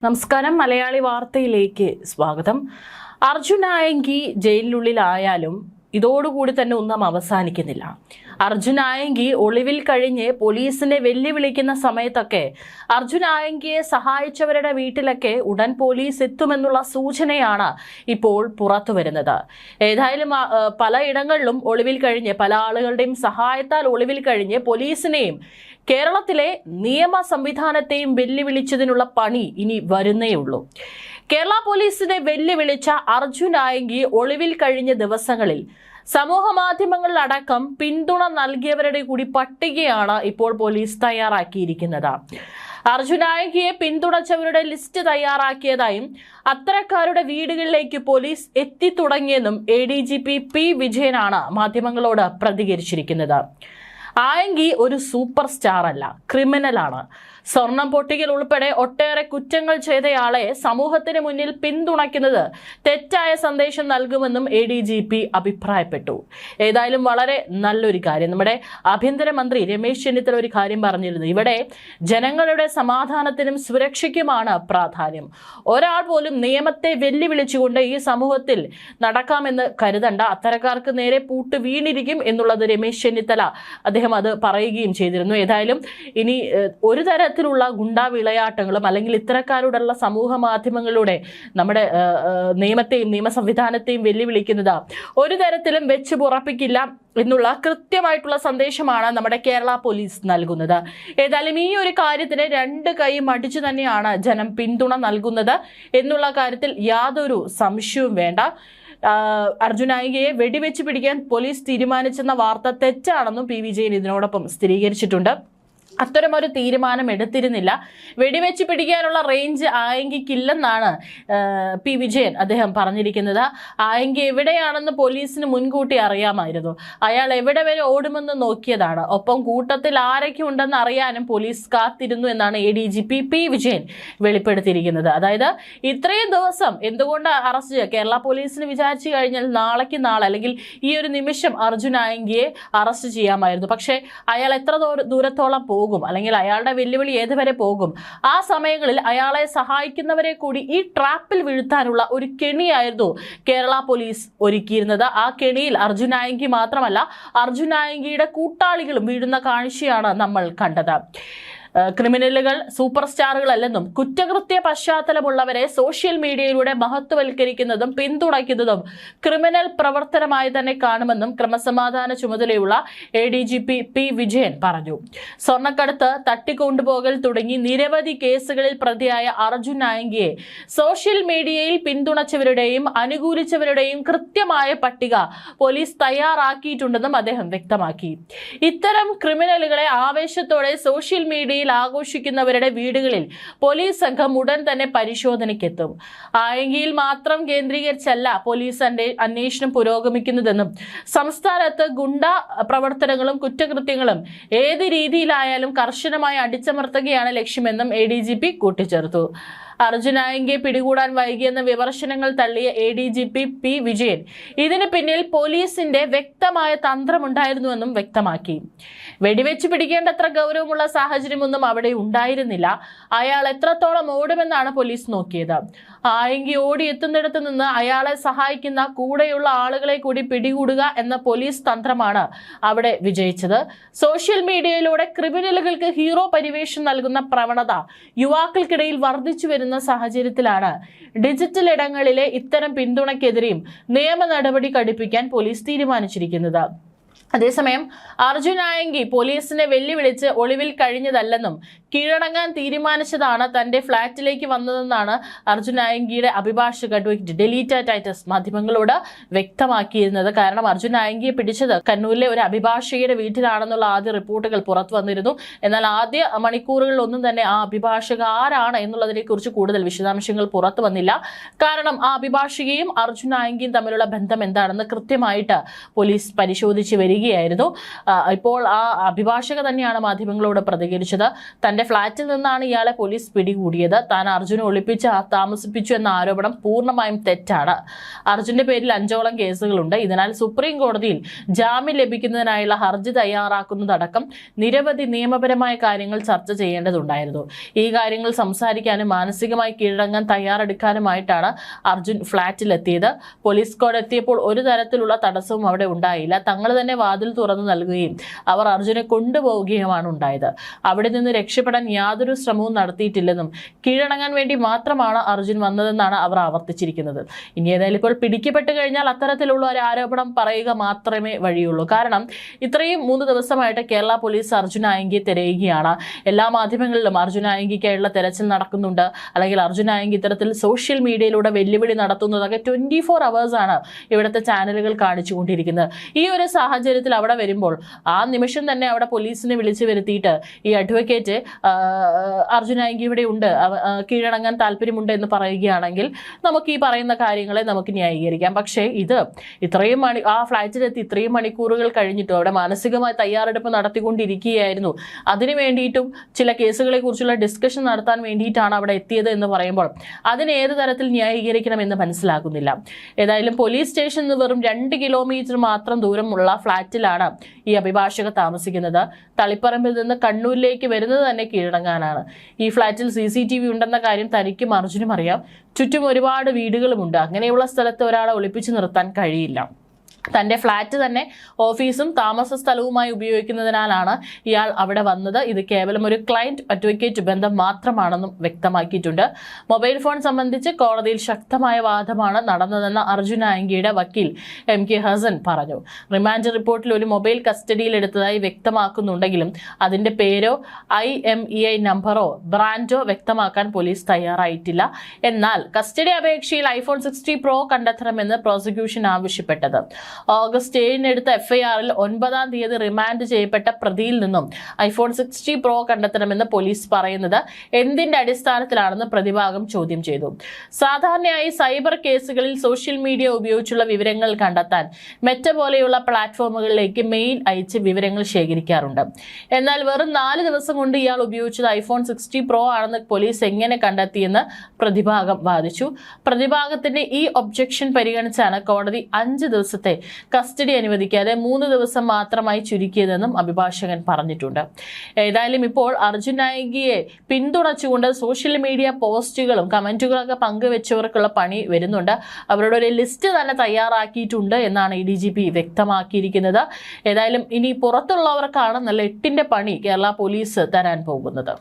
നമസ്കാരം. മലയാളി വാർത്തയിലേക്ക് സ്വാഗതം. അർജുൻ ആയങ്കി ജയിലിനുള്ളിലായാലും ഇതോടുകൂടി തന്നെ ഒന്നും അവസാനിക്കുന്നില്ല. അർജുൻ ആയങ്കി ഒളിവിൽ കഴിഞ്ഞ് പോലീസിനെ വെല്ലുവിളിക്കുന്ന സമയത്തൊക്കെ അർജുൻ ആയങ്കിയെ സഹായിച്ചവരുടെ വീട്ടിലൊക്കെ ഉടൻ പോലീസ് എത്തുമെന്നുള്ള സൂചനയാണ് ഇപ്പോൾ പുറത്തു വരുന്നത്. ഏതായാലും പലയിടങ്ങളിലും ഒളിവിൽ കഴിഞ്ഞ് പല ആളുകളുടെയും സഹായത്താൽ ഒളിവിൽ കഴിഞ്ഞ് പോലീസിനെയും കേരളത്തിലെ നിയമ സംവിധാനത്തെയും വെല്ലുവിളിച്ചതിനുള്ള പണി ഇനി വരുന്നേയുള്ളൂ. കേരള പോലീസിനെ വെല്ലുവിളിച്ച അർജുൻ ആയങ്കി ഒളിവിൽ കഴിഞ്ഞ ദിവസങ്ങളിൽ സമൂഹ മാധ്യമങ്ങളിലടക്കം പിന്തുണ നൽകിയവരുടെ കൂടി പട്ടികയാണ് ഇപ്പോൾ പോലീസ് തയ്യാറാക്കിയിരിക്കുന്നത്. അർജുൻ ആയങ്കിയെ പിന്തുണച്ചവരുടെ ലിസ്റ്റ് തയ്യാറാക്കിയതായും അത്തരക്കാരുടെ വീടുകളിലേക്ക് പോലീസ് എത്തിത്തുടങ്ങിയെന്നും ADGP P വിജയനാണ് മാധ്യമങ്ങളോട് പ്രതികരിച്ചിരിക്കുന്നത്. ആയങ്കി ഒരു സൂപ്പർ സ്റ്റാർ അല്ല, ക്രിമിനലാണ്. സ്വർണം പൊട്ടിക്കൽ ഉൾപ്പെടെ ഒട്ടേറെ കുറ്റങ്ങൾ ചെയ്തയാളെ സമൂഹത്തിന് മുന്നിൽ പിന്തുണയ്ക്കുന്നത് തെറ്റായ സന്ദേശം നൽകുമെന്നും ADGP അഭിപ്രായപ്പെട്ടു. ഏതായാലും വളരെ നല്ലൊരു കാര്യം, നമ്മുടെ ആഭ്യന്തരമന്ത്രി രമേശ് ചെന്നിത്തല ഒരു കാര്യം പറഞ്ഞിരുന്നു. ഇവിടെ ജനങ്ങളുടെ സമാധാനത്തിനും സുരക്ഷയ്ക്കുമാണ് പ്രാധാന്യം. ഒരാൾ പോലും നിയമത്തെ വെല്ലുവിളിച്ചുകൊണ്ട് ഈ സമൂഹത്തിൽ നടക്കാമെന്ന് കരുതണ്ട, അത്തരക്കാർക്ക് നേരെ പൂട്ട് വീണിരിക്കും എന്നുള്ളത് രമേശ് ചെന്നിത്തല അദ്ദേഹം അത് പറയുകയും ചെയ്തിരുന്നു. ഏതായാലും ഇനി ഒരു തരത്തിലുള്ള ഗുണ്ടാ വിളയാട്ടങ്ങളും അല്ലെങ്കിൽ ഇത്തരക്കാരോടുള്ള സമൂഹ മാധ്യമങ്ങളിലൂടെ നമ്മുടെ നിയമത്തെയും നിയമ സംവിധാനത്തെയും വെല്ലുവിളിക്കുന്നത് ഒരു തരത്തിലും വെച്ച് പുറപ്പിക്കില്ല എന്നുള്ള കൃത്യമായിട്ടുള്ള സന്ദേശമാണ് നമ്മുടെ കേരള പോലീസ് നൽകുന്നത്. ഏതായാലും ഈ ഒരു കാര്യത്തിന് രണ്ട് കൈ മടിച്ചു തന്നെയാണ് ജനം പിന്തുണ നൽകുന്നത് എന്നുള്ള കാര്യത്തിൽ യാതൊരു സംശയവും വേണ്ട. അർജുൻ ആയങ്കിയെ വെടിവെച്ച് പിടിക്കാൻ പോലീസ് തീരുമാനിച്ചെന്ന വാർത്ത തെറ്റാണെന്നും P വിജയൻ ഇതിനോടൊപ്പം സ്ഥിരീകരിച്ചിട്ടുണ്ട്. അത്തരമൊരു തീരുമാനം എടുത്തിരുന്നില്ല. വെടിവെച്ച് പിടിക്കാനുള്ള റേഞ്ച് ആയങ്കിക്കില്ലെന്നാണ് P വിജയൻ അദ്ദേഹം പറഞ്ഞിരിക്കുന്നത്. ആയങ്കി എവിടെയാണെന്ന് പോലീസിന് മുൻകൂട്ടി അറിയാമായിരുന്നു. അയാൾ എവിടെ വരെ ഓടുമെന്ന് നോക്കിയതാണ്. ഒപ്പം കൂട്ടത്തിൽ ആരൊക്കെ ഉണ്ടെന്ന് അറിയാനും പോലീസ് കാത്തിരുന്നു എന്നാണ് ADGP P വിജയൻ വെളിപ്പെടുത്തിയിരിക്കുന്നത്. അതായത് ഇത്രയും ദിവസം എന്തുകൊണ്ട് അറസ്റ്റ് കേരള പോലീസിന് വിചാരിച്ചു കഴിഞ്ഞാൽ നാളേക്ക് നാളെ അല്ലെങ്കിൽ ഈ ഒരു നിമിഷം അർജുൻ ആയങ്കിയെ അറസ്റ്റ് ചെയ്യാമായിരുന്നു. പക്ഷേ അയാൾ എത്ര ദൂരത്തോളം പോകും അല്ലെങ്കിൽ അയാളുടെ വെല്ലുവിളി ഏതുവരെ പോകും, ആ സമയങ്ങളിൽ അയാളെ സഹായിക്കുന്നവരെ കൂടി ഈ ട്രാപ്പിൽ വീഴ്ത്താനുള്ള ഒരു കെണിയായിരുന്നു കേരള പോലീസ് ഒരുക്കിയിരുന്നത്. ആ കെണിയിൽ അർജുൻ ആയങ്കി മാത്രമല്ല അർജുൻ ആയങ്കിയുടെ കൂട്ടാളികളും വീഴുന്ന കാഴ്ചയാണ് നമ്മൾ കണ്ടത്. ക്രിമിനലുകൾ സൂപ്പർ സ്റ്റാറുകളല്ലെന്നും കുറ്റകൃത്യ പശ്ചാത്തലമുള്ളവരെ സോഷ്യൽ മീഡിയയിലൂടെ മഹത്വവൽക്കരിക്കുന്നതും പിന്തുണയ്ക്കുന്നതും ക്രിമിനൽ പ്രവർത്തനമായി തന്നെ കാണുമെന്നും ക്രമസമാധാന ചുമതലയുള്ള ADGP P വിജയൻ പറഞ്ഞു. സ്വർണ്ണക്കടത്ത്, തട്ടിക്കൊണ്ടുപോകൽ തുടങ്ങി നിരവധി കേസുകളിൽ പ്രതിയായ അർജുൻ ആയങ്കിയെ സോഷ്യൽ മീഡിയയിൽ പിന്തുണച്ചവരുടെയും അനുകൂലിച്ചവരുടെയും കൃത്യമായ പട്ടിക പോലീസ് തയ്യാറാക്കിയിട്ടുണ്ടെന്നും അദ്ദേഹം വ്യക്തമാക്കി. ഇത്തരം ക്രിമിനലുകളെ ആവേശത്തോടെ സോഷ്യൽ മീഡിയ ആഘോഷിക്കുന്നവരുടെ വീടുകളിൽ പോലീസ് സംഘം ഉടൻ തന്നെ പരിശോധനയ്ക്കെത്തും. ആയങ്കിയിൽ മാത്രം കേന്ദ്രീകരിച്ചല്ല പോലീസ് അന്വേഷണം പുരോഗമിക്കുന്നതെന്നും സംസ്ഥാനത്ത് ഗുണ്ടാ പ്രവർത്തനങ്ങളും കുറ്റകൃത്യങ്ങളും ഏത് രീതിയിലായാലും കർശനമായി അടിച്ചമർത്തുകയാണ് ലക്ഷ്യമെന്നും ADGP കൂട്ടിച്ചേർത്തു. അർജുൻ ആയങ്കിയെ പിടികൂടാൻ വൈകിയെന്ന വിമർശനങ്ങൾ തള്ളിയ ADGP P വിജയൻ ഇതിന് പിന്നിൽ പോലീസിന്റെ വ്യക്തമായ തന്ത്രമുണ്ടായിരുന്നുവെന്നും വ്യക്തമാക്കി. വെടിവെച്ച് പിടിക്കേണ്ടത്ര ഗൗരവമുള്ള സാഹചര്യമൊന്നും അവിടെ ഉണ്ടായിരുന്നില്ല. അയാൾ എത്രത്തോളം ഓടുമെന്നാണ് പോലീസ് നോക്കിയത്. ആയങ്കി ഓടി എത്തുന്നിടത്ത് നിന്ന് അയാളെ സഹായിക്കുന്ന കൂടെയുള്ള ആളുകളെ കൂടി പിടികൂടുക എന്ന പോലീസ് തന്ത്രമാണ് അവിടെ വിജയിച്ചത്. സോഷ്യൽ മീഡിയയിലൂടെ ക്രിമിനലുകൾക്ക് ഹീറോ പരിവേഷം നൽകുന്ന പ്രവണത യുവാക്കൾക്കിടയിൽ വർദ്ധിച്ചു വരുന്ന സാഹചര്യത്തിലാണ് ഡിജിറ്റൽ ഇടങ്ങളിലെ ഇത്തരം പിന്തുണയ്ക്കെതിരെയും നിയമ നടപടി കടുപ്പിക്കാൻ പോലീസ് തീരുമാനിച്ചിരിക്കുന്നത്. അതേസമയം അർജുൻ ആയങ്കി പോലീസിനെ വെല്ലുവിളിച്ച് ഒളിവിൽ കഴിഞ്ഞതല്ലെന്നും കീഴടങ്ങാൻ തീരുമാനിച്ചതാണ് തന്റെ ഫ്ളാറ്റിലേക്ക് വന്നതെന്നാണ് അർജുൻ ആയങ്കിയുടെ അഭിഭാഷക അഡ്വക്കേറ്റ് ഡെലീറ്റ ടൈറ്റസ് മാധ്യമങ്ങളോട് വ്യക്തമാക്കിയിരുന്നത്. കാരണം അർജുൻ ആയങ്കിയെ പിടിച്ചത് കണ്ണൂരിലെ ഒരു അഭിഭാഷകയുടെ വീട്ടിലാണെന്നുള്ള ആദ്യ റിപ്പോർട്ടുകൾ പുറത്തു വന്നിരുന്നു. എന്നാൽ ആദ്യ മണിക്കൂറുകളിലൊന്നും തന്നെ ആ അഭിഭാഷക ആരാണ് എന്നുള്ളതിനെ കുറിച്ച് കൂടുതൽ വിശദാംശങ്ങൾ പുറത്തു വന്നില്ല. കാരണം ആ അഭിഭാഷകയും അർജുൻ ആയങ്കിയും തമ്മിലുള്ള ബന്ധം എന്താണെന്ന് കൃത്യമായിട്ട് പോലീസ് പരിശോധിച്ച് വരികയായിരുന്നു. ഇപ്പോൾ ആ അഭിഭാഷക തന്നെയാണ് മാധ്യമങ്ങളോട് പ്രതികരിച്ചത്. തന്റെ തന്റെ ഫ്ളാറ്റിൽ നിന്നാണ് ഇയാളെ പോലീസ് പിടികൂടിയത്. താൻ അർജുനെ ഒളിപ്പിച്ച് താമസിപ്പിച്ചു എന്ന ആരോപണം പൂർണ്ണമായും തെറ്റാണ്. അർജുന്റെ പേരിൽ 5ഓളം കേസുകളുണ്ട്. ഇതിനാൽ സുപ്രീം കോടതിയിൽ ജാമ്യം ലഭിക്കുന്നതിനായുള്ള ഹർജി തയ്യാറാക്കുന്നതടക്കം നിരവധി നിയമപരമായ കാര്യങ്ങൾ ചർച്ച ചെയ്യേണ്ടതുണ്ടായിരുന്നു. ഈ കാര്യങ്ങൾ സംസാരിക്കാനും മാനസികമായി കീഴടങ്ങാൻ തയ്യാറെടുക്കാനുമായിട്ടാണ് അർജുൻ ഫ്ളാറ്റിലെത്തിയത്. പോലീസ് സ്ക്വാഡ് എത്തിയപ്പോൾ ഒരു തരത്തിലുള്ള തടസ്സവും അവിടെ ഉണ്ടായില്ല. തങ്ങൾ തന്നെ വാതിൽ തുറന്നു നൽകുകയും അവർ അർജുനെ കൊണ്ടുപോവുകയുമാണ് ഉണ്ടായത്. അവിടെ നിന്ന് രക്ഷപ്പെടാൻ യാതൊരു ശ്രമവും നടത്തിയിട്ടില്ലെന്നും കീഴടങ്ങാൻ വേണ്ടി മാത്രമാണ് അർജുൻ വന്നതെന്നാണ് അവർ ആവർത്തിച്ചിരിക്കുന്നത്. ഇനി ഏതായാലും ഇപ്പോൾ പിടിക്കപ്പെട്ട് കഴിഞ്ഞാൽ അത്തരത്തിലുള്ള ഒരു ആരോപണം പറയുക മാത്രമേ വഴിയുള്ളൂ. കാരണം ഇത്രയും 3 ദിവസമായിട്ട് കേരള പോലീസ് അർജുൻ ആയങ്കിയെ തിരയുകയാണ്. എല്ലാ മാധ്യമങ്ങളിലും അർജുൻ ആയങ്കിക്കായുള്ള തെരച്ചിൽ നടക്കുന്നുണ്ട്. അല്ലെങ്കിൽ അർജുൻ ആയങ്കി ഇത്തരത്തിൽ സോഷ്യൽ മീഡിയയിലൂടെ വെല്ലുവിളി നടത്തുന്നതൊക്കെ 24 hours ആണ് ഇവിടുത്തെ ചാനലുകൾ കാണിച്ചുകൊണ്ടിരിക്കുന്നത്. ഈ ഒരു സാഹചര്യത്തിൽ അവിടെ വരുമ്പോൾ ആ നിമിഷം തന്നെ അവിടെ പോലീസിനെ വിളിച്ചു വരുത്തിയിട്ട് ഈ അഡ്വക്കേറ്റ് അർജുൻ ആയങ്കി ഇവിടെ ഉണ്ട്, കീഴടങ്ങാൻ താല്പര്യമുണ്ട് എന്ന് പറയുകയാണെങ്കിൽ നമുക്ക് ഈ പറയുന്ന കാര്യങ്ങളെ നമുക്ക് ന്യായീകരിക്കാം. പക്ഷേ ഇത് ഇത്രയും ആ ഫ്ലാറ്റിലെത്തി ഇത്രയും മണിക്കൂറുകൾ കഴിഞ്ഞിട്ടും അവിടെ മാനസികമായി തയ്യാറെടുപ്പ് നടത്തിക്കൊണ്ടിരിക്കുകയായിരുന്നു. അതിനു വേണ്ടിയിട്ടും ചില കേസുകളെ കുറിച്ചുള്ള ഡിസ്കഷൻ നടത്താൻ വേണ്ടിയിട്ടാണ് അവിടെ എത്തിയത് എന്ന് പറയുമ്പോൾ അതിന് ഏത് തരത്തിൽ ന്യായീകരിക്കണമെന്ന് മനസ്സിലാകുന്നില്ല. ഏതായാലും പോലീസ് സ്റ്റേഷനിൽ നിന്ന് വെറും 2 കിലോമീറ്റർ മാത്രം ദൂരമുള്ള ഫ്ളാറ്റിലാണ് ഈ അഭിഭാഷക താമസിക്കുന്നത്. തളിപ്പറമ്പിൽ നിന്ന് കണ്ണൂരിലേക്ക് വരുന്നത് തന്നെ കീഴടങ്ങാനാണ്. ഈ ഫ്ളാറ്റിൽ CCTV ഉണ്ടെന്ന കാര്യം തനിക്കും അർജുനും അറിയാം. ചുറ്റും ഒരുപാട് വീടുകളുമുണ്ട്. അങ്ങനെയുള്ള സ്ഥലത്ത് ഒരാളെ ഒളിപ്പിച്ചു നിർത്താൻ കഴിയില്ല. തൻ്റെ ഫ്ളാറ്റ് തന്നെ ഓഫീസും താമസ സ്ഥലവുമായി ഉപയോഗിക്കുന്നതിനാലാണ് ഇയാൾ അവിടെ വന്നത്. ഇത് കേവലം ഒരു ക്ലയന്റ് അഡ്വക്കേറ്റ് ബന്ധം മാത്രമാണെന്നും വ്യക്തമാക്കിയിട്ടുണ്ട്. മൊബൈൽ ഫോൺ സംബന്ധിച്ച് കോടതിയിൽ ശക്തമായ വാദമാണ് നടന്നതെന്ന് അർജുൻ ആയങ്കിയുടെ വക്കീൽ MK ഹസൻ പറഞ്ഞു. റിമാൻഡ് റിപ്പോർട്ടിൽ ഒരു മൊബൈൽ കസ്റ്റഡിയിലെടുത്തതായി വ്യക്തമാക്കുന്നുണ്ടെങ്കിലും അതിന്റെ പേരോ IMEI നമ്പറോ ബ്രാൻഡോ വ്യക്തമാക്കാൻ പോലീസ് തയ്യാറായിട്ടില്ല. എന്നാൽ കസ്റ്റഡി അപേക്ഷയിൽ iPhone 60 Pro കണ്ടെത്തണമെന്ന് പ്രോസിക്യൂഷൻ ആവശ്യപ്പെട്ടത്. ഓഗസ്റ്റ് 7 എടുത്ത FIR-ൽ 9-ാം തീയതി റിമാൻഡ് ചെയ്യപ്പെട്ട പ്രതിയിൽ നിന്നും iPhone 60 Pro കണ്ടെത്തണമെന്ന് പോലീസ് പറയുന്നത് എന്തിന്റെ അടിസ്ഥാനത്തിലാണെന്ന് പ്രതിഭാഗം ചോദ്യം ചെയ്തു. സാധാരണയായി സൈബർ കേസുകളിൽ സോഷ്യൽ മീഡിയ ഉപയോഗിച്ചുള്ള വിവരങ്ങൾ കണ്ടെത്താൻ മെറ്റ പോലെയുള്ള പ്ലാറ്റ്ഫോമുകളിലേക്ക് മെയിൽ അയച്ച് വിവരങ്ങൾ ശേഖരിക്കാറുണ്ട്. എന്നാൽ വെറും 4 ദിവസം കൊണ്ട് ഇയാൾ ഉപയോഗിച്ചത് iPhone 60 Pro ആണെന്ന് പോലീസ് എങ്ങനെ കണ്ടെത്തിയെന്ന് പ്രതിഭാഗം വാദിച്ചു. പ്രതിഭാഗത്തിന്റെ ഈ ഒബ്ജക്ഷൻ പരിഗണിച്ചാണ് കോടതി 5 ദിവസത്തെ കസ്റ്റഡി അനുവദിക്കാതെ 3 ദിവസം മാത്രമായി ചുരുക്കിയതെന്നും അഭിഭാഷകൻ പറഞ്ഞിട്ടുണ്ട്. ഏതായാലും ഇപ്പോൾ അർജുൻ ആയങ്കിയെ പിന്തുണച്ചുകൊണ്ട് സോഷ്യൽ മീഡിയ പോസ്റ്റുകളും കമന്റുകളൊക്കെ പങ്കുവെച്ചവർക്കുള്ള പണി വരുന്നുണ്ട്. അവരുടെ ഒരു ലിസ്റ്റ് തന്നെ തയ്യാറാക്കിയിട്ടുണ്ട് എന്നാണ് ADGP വ്യക്തമാക്കിയിരിക്കുന്നത്. ഏതായാലും ഇനി പുറത്തുള്ളവർക്കാണ് നല്ല 8ന്റെ പണി കേരള പോലീസ് തരാൻ പോകുന്നത്.